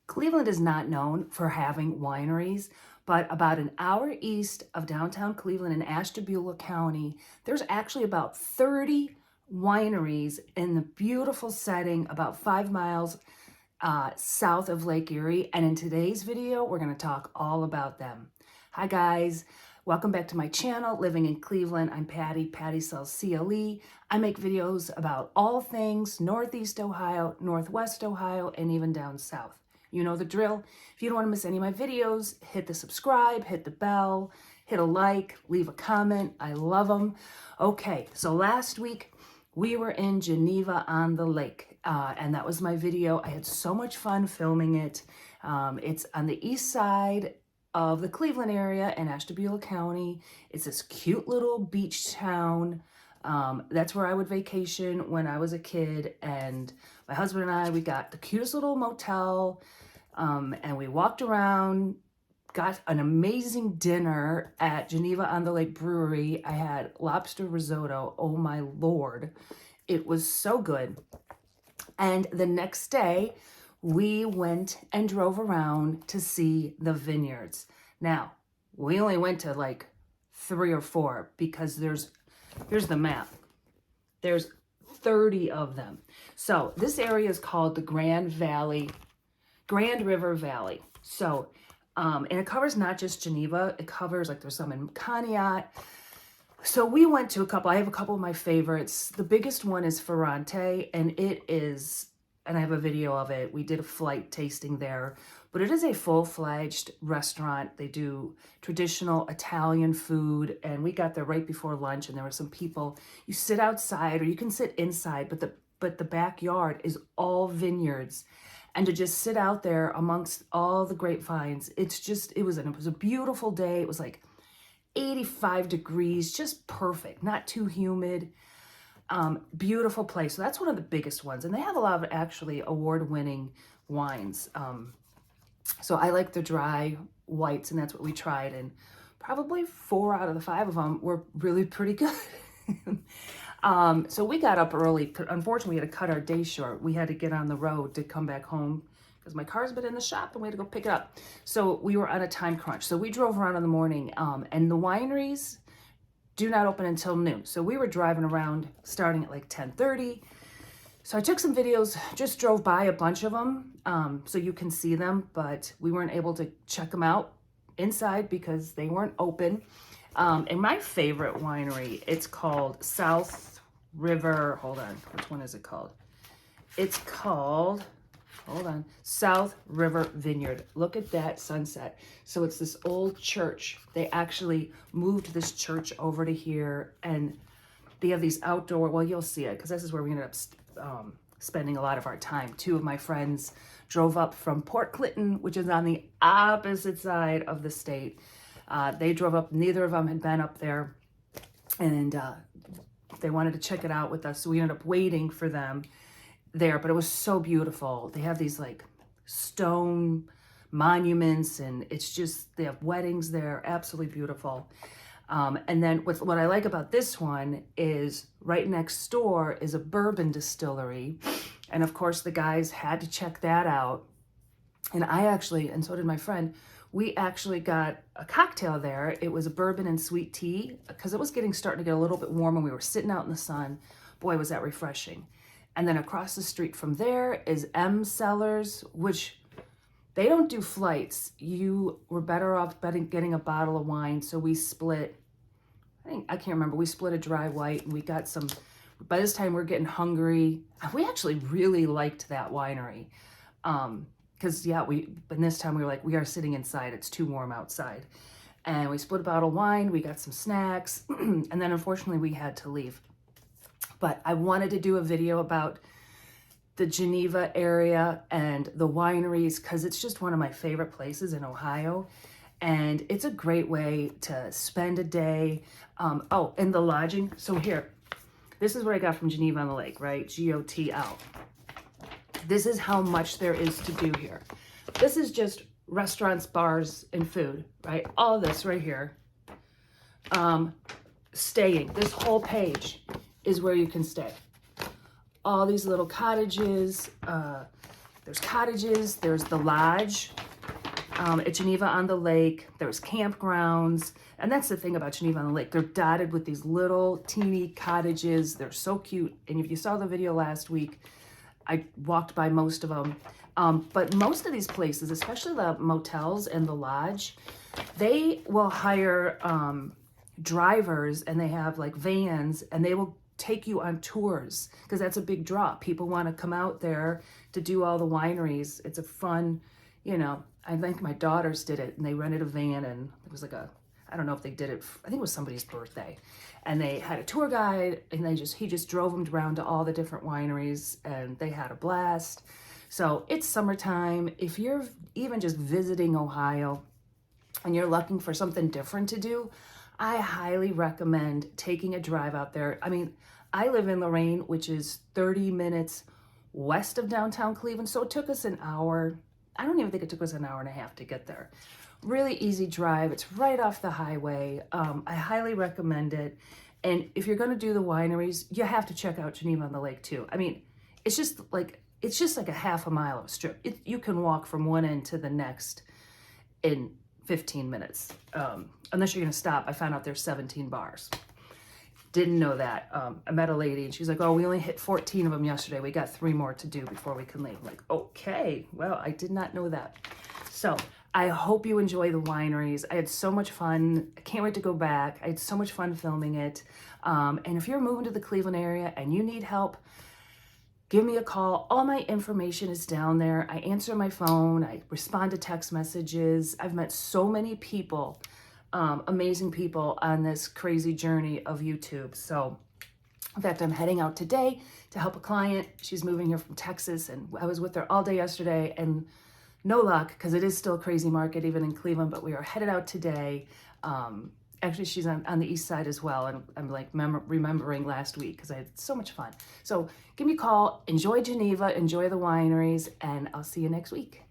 Cleveland is not known for having wineries, but about an hour east of downtown Cleveland in Ashtabula County, there's actually about 30 wineries in the beautiful setting about 5 miles south of Lake Erie. And in today's video, we're going to talk all about them. Hi guys, welcome back to my channel, Living in Cleveland. I'm Patty. Patty sells CLE. I make videos about all things Northeast Ohio, Northwest Ohio, and even down south. You know the drill. If you don't want to miss any of my videos, hit the subscribe, hit the bell, hit a like, leave a comment. I love them. Okay, so last week we were in Geneva on the lake, and that was my video. I had so much fun filming it. It's on the east side of the Cleveland area in Ashtabula County. It's this cute little beach town. That's where I would vacation when I was a kid, and my husband and I, we got the cutest little motel, and we walked around, got an amazing dinner at Geneva on the Lake Brewery. I had lobster risotto. Oh my Lord. It was so good. And the next day, we went and drove around to see the vineyards. Now, we only went to like 3 or 4 because here's the map. There's 30 of them. So this area is called the Grand River Valley. So, and it covers not just Geneva, it covers like there's some in Conneaut. So we went to a couple, I have a couple of my favorites. The biggest one is Ferrante, and it is, and I have a video of it. We did a flight tasting there, but it is a full-fledged restaurant. They do traditional Italian food, and we got there right before lunch, and there were some people. You sit outside or you can sit inside, but the backyard is all vineyards. And to just sit out there amongst all the grapevines, it was a beautiful day. It was like 85 degrees, just perfect, not too humid. Beautiful place. So that's one of the biggest ones. And they have a lot of actually award-winning wines. So I like the dry whites, and that's what we tried. And probably 4 out of the 5 of them were really pretty good. So we got up early. Unfortunately, we had to cut our day short. We had to get on the road to come back home because my car's been in the shop and we had to go pick it up. So we were on a time crunch. So we drove around in the morning, and the wineries do not open until noon. So we were driving around starting at like 10:30. So I took some videos, just drove by a bunch of them, so you can see them, but we weren't able to check them out inside because they weren't open. And my favorite winery, it's called South River, hold on, which one is it called? It's called, hold on, South River Vineyard. Look at that sunset. So it's this old church. They actually moved this church over to here, and they have these outdoor, well, you'll see it because this is where we ended up spending a lot of our time. 2 of my friends drove up from Port Clinton, which is on the opposite side of the state. They drove up, neither of them had been up there, and they wanted to check it out with us. So we ended up waiting for them there, but it was so beautiful. They have these like stone monuments, and it's just, they have weddings there, absolutely beautiful. And then what I like about this one is right next door is a bourbon distillery. And of course the guys had to check that out. And I actually, and so did my friend, we actually got a cocktail there. It was a bourbon and sweet tea because it was starting to get a little bit warm and we were sitting out in the sun. Boy, was that refreshing. And then across the street from there is M Cellars, which they don't do flights. You were better off getting a bottle of wine. So we split, I can't remember, we split a dry white, and we got some, by this time we're getting hungry. We actually really liked that winery. Because but this time we were like, we are sitting inside, it's too warm outside. And we split a bottle of wine, we got some snacks, and then unfortunately we had to leave. But I wanted to do a video about the Geneva area and the wineries because it's just one of my favorite places in Ohio. And it's a great way to spend a day. Oh, and the lodging. So here, this is what I got from Geneva on the Lake, right? GOTL. This is how much there is to do here. This is just restaurants, bars, and food, right? All of this right here. Staying. This whole page is where you can stay. All these little cottages. There's cottages, there's the lodge at Geneva on the Lake, there's campgrounds. And that's the thing about Geneva on the Lake. They're dotted with these little teeny cottages. They're so cute. And if you saw the video last week, I walked by most of them. But most of these places, especially the motels and the lodge, they will hire drivers, and they have like vans, and they will take you on tours because that's a big draw. People want to come out there to do all the wineries. It's a fun, you know, I think my daughters did it, and they rented a van, and it was like I don't know if they did it, I think it was somebody's birthday. And they had a tour guide, and he just drove them around to all the different wineries, and they had a blast. So it's summertime. If you're even just visiting Ohio and you're looking for something different to do, I highly recommend taking a drive out there. I mean, I live in Lorraine, which is 30 minutes west of downtown Cleveland. So it took us an hour. I don't even think it took us an hour and a half to get there. Really easy drive. It's right off the highway. I highly recommend it. And if you're going to do the wineries, you have to check out Geneva on the Lake too. I mean, it's just like a half a mile of strip. You can walk from one end to the next in 15 minutes. Unless you're going to stop. I found out there's 17 bars. Didn't know that. I met a lady, and she's like, oh, we only hit 14 of them yesterday. We got 3 more to do before we can leave. I'm like, okay, well, I did not know that. So I hope you enjoy the wineries. I had so much fun. I can't wait to go back. I had so much fun filming it. And if you're moving to the Cleveland area and you need help, give me a call. All my information is down there. I answer my phone. I respond to text messages. I've met so many people, amazing people on this crazy journey of YouTube. So in fact, I'm heading out today to help a client. She's moving here from Texas, and I was with her all day yesterday, and no luck, because it is still a crazy market even in Cleveland, but we are headed out today. Actually, she's on the east side as well, and I'm like remembering last week because I had so much fun. So give me a call, enjoy Geneva, enjoy the wineries, and I'll see you next week.